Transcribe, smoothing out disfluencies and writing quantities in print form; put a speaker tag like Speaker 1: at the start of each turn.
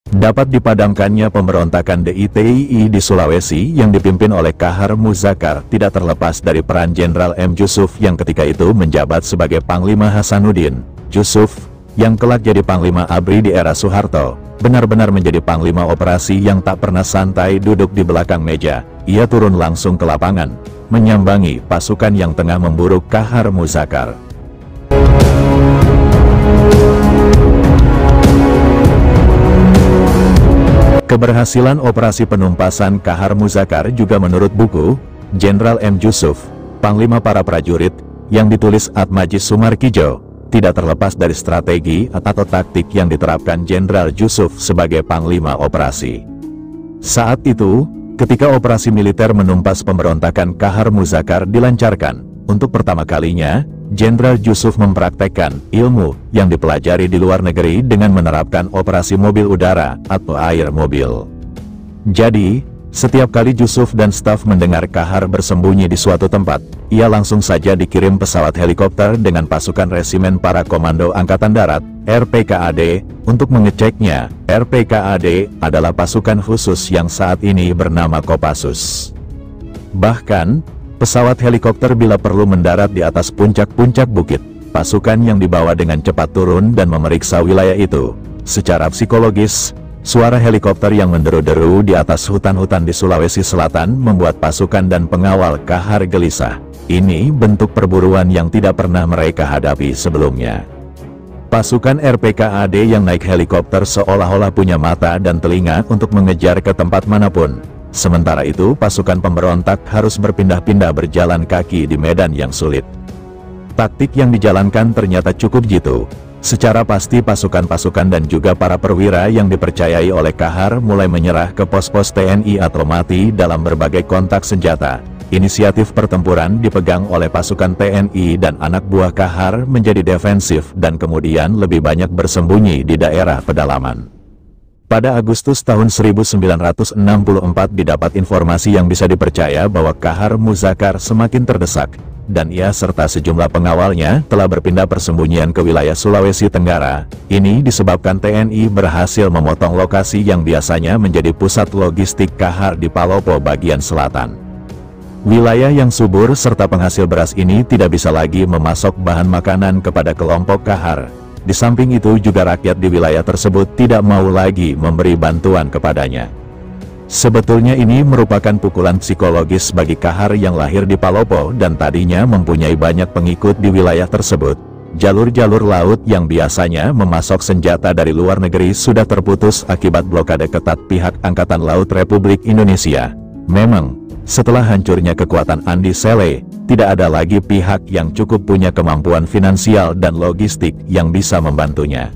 Speaker 1: Dapat dipadamkannya pemberontakan DITII di Sulawesi yang dipimpin oleh Kahar Muzakar tidak terlepas dari peran Jenderal M. Jusuf yang ketika itu menjabat sebagai Panglima Hasanuddin. Jusuf, yang kelak jadi Panglima ABRI di era Soeharto, benar-benar menjadi Panglima operasi yang tak pernah santai duduk di belakang meja. Ia turun langsung ke lapangan, menyambangi pasukan yang tengah memburu Kahar Muzakar. Keberhasilan operasi penumpasan Kahar Muzakar juga menurut buku Jenderal M. Jusuf, Panglima para prajurit, yang ditulis Atmajis Sumarkijo, tidak terlepas dari strategi atau taktik yang diterapkan Jenderal Jusuf sebagai Panglima operasi. Saat itu, ketika operasi militer menumpas pemberontakan Kahar Muzakar dilancarkan, untuk pertama kalinya, Jenderal Jusuf mempraktekkan ilmu yang dipelajari di luar negeri dengan menerapkan operasi mobil udara atau air mobil. Jadi, setiap kali Jusuf dan staf mendengar Kahar bersembunyi di suatu tempat, ia langsung saja dikirim pesawat helikopter dengan pasukan Resimen Para Komando Angkatan Darat, RPKAD, untuk mengeceknya. RPKAD adalah pasukan khusus yang saat ini bernama Kopassus. Bahkan, pesawat helikopter bila perlu mendarat di atas puncak-puncak bukit. Pasukan yang dibawa dengan cepat turun dan memeriksa wilayah itu. Secara psikologis, suara helikopter yang menderu-deru di atas hutan-hutan di Sulawesi Selatan membuat pasukan dan pengawal Kahar gelisah. Ini bentuk perburuan yang tidak pernah mereka hadapi sebelumnya. Pasukan RPKAD yang naik helikopter seolah-olah punya mata dan telinga untuk mengejar ke tempat manapun. Sementara itu pasukan pemberontak harus berpindah-pindah berjalan kaki di medan yang sulit. Taktik yang dijalankan ternyata cukup jitu. Secara pasti pasukan-pasukan dan juga para perwira yang dipercayai oleh Kahar mulai menyerah ke pos-pos TNI atau mati dalam berbagai kontak senjata. Inisiatif pertempuran dipegang oleh pasukan TNI dan anak buah Kahar menjadi defensif dan kemudian lebih banyak bersembunyi di daerah pedalaman. Pada Agustus tahun 1964 didapat informasi yang bisa dipercaya bahwa Kahar Muzakar semakin terdesak, dan ia serta sejumlah pengawalnya telah berpindah persembunyian ke wilayah Sulawesi Tenggara. Ini disebabkan TNI berhasil memotong lokasi yang biasanya menjadi pusat logistik Kahar di Palopo bagian selatan. Wilayah yang subur serta penghasil beras ini tidak bisa lagi memasok bahan makanan kepada kelompok Kahar. Di samping itu juga rakyat di wilayah tersebut tidak mau lagi memberi bantuan kepadanya. Sebetulnya ini merupakan pukulan psikologis bagi Kahar yang lahir di Palopo dan tadinya mempunyai banyak pengikut di wilayah tersebut. Jalur-jalur laut yang biasanya memasok senjata dari luar negeri sudah terputus akibat blokade ketat pihak Angkatan Laut Republik Indonesia. Memang, setelah hancurnya kekuatan Andi Sele, tidak ada lagi pihak yang cukup punya kemampuan finansial dan logistik yang bisa membantunya.